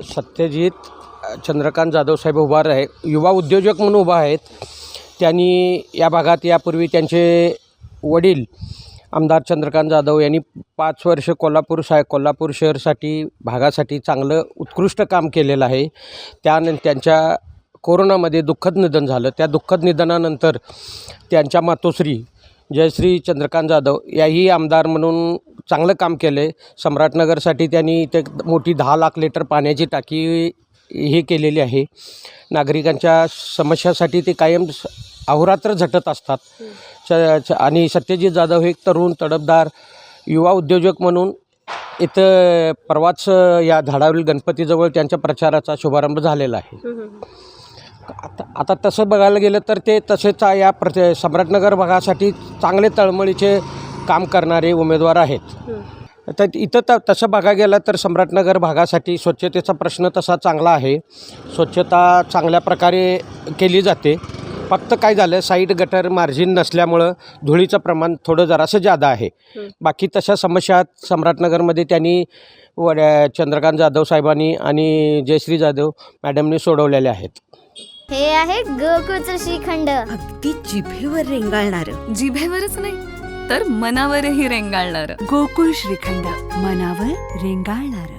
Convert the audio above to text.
सत्यजित चंद्रकांत जाधव साहेब उभा आहे, युवा उद्योजक म्हणून उभा आहेत. त्यांनी या भागात यापूर्वी त्यांचे वडील आमदार चंद्रकांत जाधव यांनी 5 वर्ष कोल्हापूर शहरसाठी भागासाठी चांगलं उत्कृष्ट काम केलेलं आहे. त्यांच्या कोरोनामध्ये दुःखद निधन झालं. त्या दुःखद निधनानंतर त्यांच्या मातोश्री जयश्री चंद्रकांत जाधव याही आमदार म्हणून चांगलं काम केलं आहे. सम्राटनगरसाठी त्यांनी इथे मोठी 10 लाख लिटर पाण्याची टाकी हे केलेली आहे. नागरिकांच्या समस्यासाठी ते कायम अहोरात्र झटत असतात. आणि सत्यजित जाधव हे एक तरुण तडफदार युवा उद्योजक म्हणून इथं परवाच या झाडावरील गणपतीजवळ त्यांच्या प्रचाराचा शुभारंभ झालेला आहे. आता तसं बघायला गेलं तर ते तसेच या सम्राटनगर भागासाठी चांगले तळमळीचे काम करणारे उमेदवार आहेत. तर इथं तसं बघायला गेलं तर सम्राटनगर भागासाठी स्वच्छतेचा प्रश्न तसा चांगला आहे. स्वच्छता चांगल्या प्रकारे केली जाते. फक्त काय झालं, साईड गटर मार्जिन नसल्यामुळं धुळीचं प्रमाण थोडं जरासं जादा आहे. बाकी तशा समस्या सम्राटनगरमध्ये त्यांनी चंद्रकांत जाधव साहेबांनी आणि जयश्री जाधव मॅडमनी सोडवलेले आहेत. हे आहे गोकुळचं श्रीखंड, अगदी जिभेवर रेंगाळणार. जिभेवरच नाही तर मनावरही रेंगाळणार. गोकुळ श्रीखंड, मनावर रेंगाळणार.